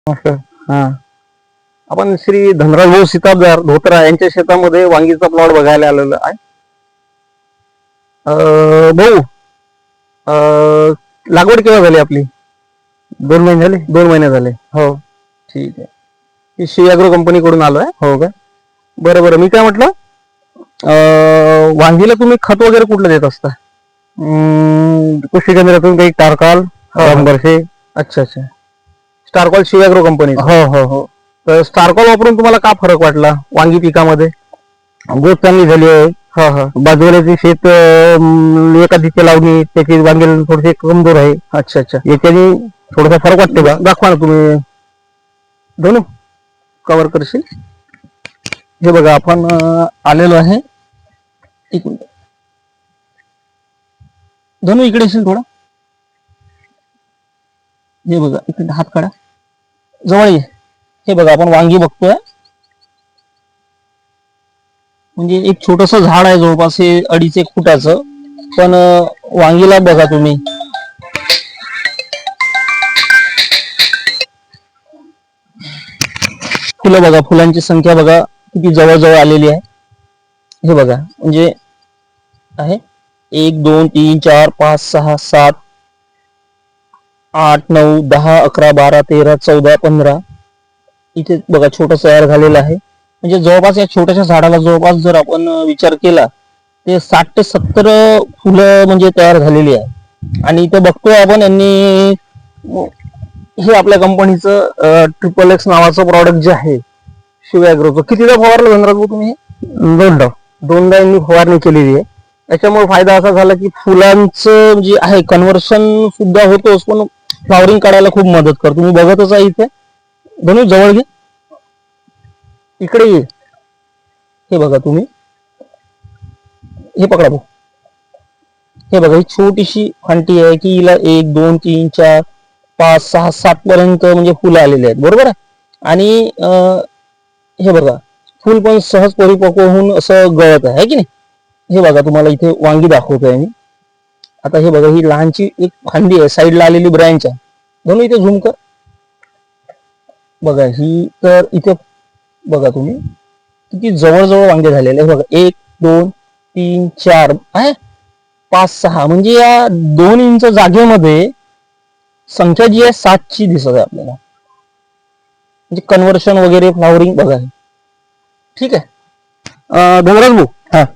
नमस्कार. हा, आपण श्री धनराज भाऊ सीताबदार धोत्रा यांच्या शेतामध्ये वांगीचा प्लॉट बघायला आलेलो आहे. भाऊ, लागवड केव्हा झाली आपली? 2 महिने झाले. 2 महिने झाले. हो. ठीक आहे. मी श्री ॲग्रो कंपनी कडून आलोय. हो का? बरं बरं, मी काय म्हटलं, वांगीला तुम्ही खत वगैरे कुठलं देत असता? कृषी केंद्रातून काही टारकाल, रामबर्षे. अच्छा अच्छा. स्टारकॉल श्री ॲग्रो कंपनी. हो हो हो. तर स्टारकॉल वापरून तुम्हाला का फरक वाटला वांगी पिकामध्ये? ग्रोथ चांगली झाली आहे. हा हा. बाजूलाची शेत एका दिशे लावणी त्याची वांगे थोडेसे कमजोर आहे. अच्छा अच्छा. याच्याने थोडासा फरक वाटतो का? दाखवा ना तुम्ही धनु, कव्हर करशील? हे बघा, आपण आलेलो आहे. एक मिनिट धनु, इकडे येशील थोडा. हे बघा, इकडे हात काढा, जवळ ये. हे बघा, आपण वांगी बघतोय. म्हणजे एक छोटस झाड आहे, जवळपास हे 2.5-1 फुटाचं. पण वांगीला बघा तुम्ही, फुलं बघा, फुलांची संख्या बघा किती जवळजवळ आलेली आहे. हे बघा, म्हणजे आहे 1 2 3 4 5 6 7 8 9 10 11 12 13 14 15. इथे बघा छोटस तयार झालेलं आहे. म्हणजे जवळपास या छोट्याशा झाडाला जवळपास जर आपण विचार केला ते 60 ते 70 फुलं म्हणजे तयार झालेली आहे. आणि इथे बघतोय आपण, यांनी हे आपल्या कंपनीचं XXX नावाचं प्रॉडक्ट जे आहे श्री ॲग्रोचं, कितीदा फवारलं धनराज भाऊ तुम्ही? 2दा यांनी फवारणी केलेली आहे. याच्यामुळे फायदा असा झाला की फुलांचं जे आहे कन्व्हर्शन सुद्धा होतोच, पण फ्लॉवरिंग काढायला खूप मदत करतो. तुम्ही बघतच आहे इथे. धनु, जवळ घे, इकडे ये. हे बघा तुम्ही, हे पकडा भाऊ. हे बघा, ही छोटीशी फांटी आहे की हिला 1 2 3 4 5 6 7 पर्यंत म्हणजे फुलं आलेली आहेत, बरोबर आहे. आणि हे बघा, फुल पण सहज परिपक्व होऊन असं गळत आहे की नाही. हे बघा, तुम्हाला इथे वांगी दाखवतोय मी आता. हे बघा, ही लहानची एक फांदी आहे, साईडला आलेली ब्रँच आहे. म्हणून इथे झूम कर बघा. ही तर इथे बघा तुम्ही किती जवळजवळ वांगे झालेले. बघा, 1 2 3 4 आहे, 5 6, म्हणजे या 2 इंच जागेमध्ये संख्या जी आहे 7ची दिसत आहे आपल्याला. म्हणजे कन्व्हर्शन वगैरे, फ्लॉवरिंग बघा. ठीक आहे. धनराज भाऊ,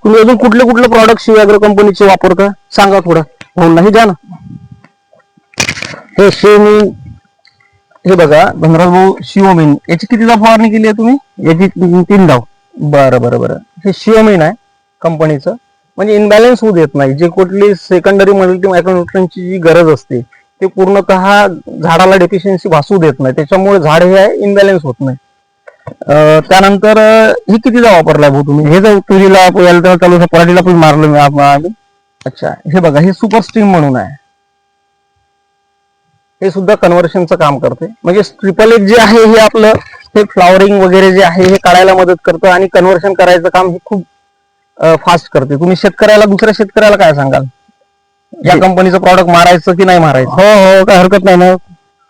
तुम्ही अजून कुठले कुठले प्रॉडक्ट श्री ॲग्रो कंपनीचे वापरता सांगा थोडं. हो नाही, द्या ना. हे शेमी, हे बघा धनराज भाऊ, शिवमीन याची कितीदा फवारणी केली आहे तुम्ही? याची 3 डाव. बरं बरं बरं. हे शिवमीन आहे कंपनीचं. म्हणजे इनबॅलन्स होऊ देत नाही. जे कुठली सेकंडरी मल्टी मायक्रोन्यूट्रिएंटची जी गरज असते ते पूर्णतः झाडाला डेफिशियन्सी भासू देत नाही. त्याच्यामुळे झाड हे आहे इनबॅलन्स होत नाही. त्यानंतर हे कितीदा वापरलाय भाऊ तुम्ही? हे जर तुरीला चालू पराठीला पण मारलं मी. अच्छा. हे बघा, हे सुपर स्ट्रीम म्हणून आहे. हे सुद्धा कन्व्हर्शनचं काम करते. म्हणजे XXX जे आहे हे आपलं हे फ्लॉवरिंग वगैरे जे आहे हे काढायला मदत करतं आणि कन्व्हर्शन करायचं काम हे खूप फास्ट करते. तुम्ही शेतकऱ्याला, दुसऱ्या शेतकऱ्याला काय सांगाल, या कंपनीचं प्रॉडक्ट मारायचं की नाही मारायचं? हो हो, काय हरकत नाही ना.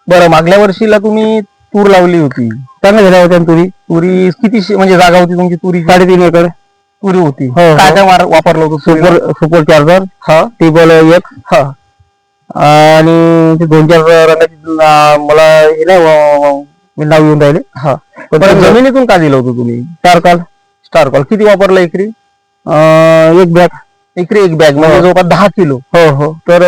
बरं, मागल्या वर्षीला तुम्ही तूर लावली होती, चांगल्या झाल्या होत्या तुरी. तुरी किती म्हणजे जागा होती तुमची? तुरी 3.5 एकर तुरी होती. हो, हो. काय काय वापरलं होतं? सुपर चार्जर, हा, टेबल 1, हा, आणि ते 2-4 रंगाची मला हे नाही मी नाव येऊन राहिले. हा. पण जमिनीतून का दिलं होतं तुम्ही? स्टारकॉल किती वापरलं एकरी? 1 बॅग. एकरी 1 बॅग, म्हणजे जवळपास 10 किलो. हो हो. तर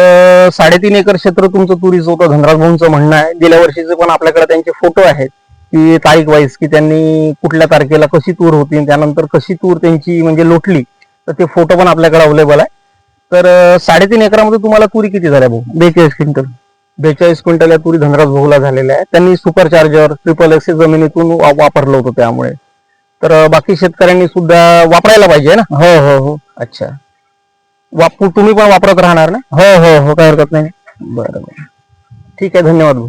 3.5 एकर क्षेत्र तुमचं तुरीचं होतं. धनराज भाऊंचं म्हणणं आहे, गेल्या वर्षीचे पण आपल्याकडे त्यांचे फोटो आहेत की तारीख वाईज की त्यांनी कुठल्या तारखेला कशी तूर होती, त्यानंतर कशी तूर त्यांची म्हणजे लोटली, तर ते फोटो पण आपल्याकडे अवेलेबल आहे. तर 3.5 एकरामध्ये तुम्हाला तुरी किती झाल्या भाऊ? 42 क्विंटल. 42 क्विंटल या तुरी धनराज भाऊला झालेल्या आहे. त्यांनी सुपर चार्जर XXX जमिनीतून वापरलं होतं त्यामुळे. तर बाकी शेतकऱ्यांनी सुद्धा वापरायला पाहिजे ना. हो हो हो. अच्छा. तुम्ही पण वापरत राहणार ना? हो हो हो, काय हरकत नाही. बरं बरं, ठीक आहे. धन्यवाद भाऊ.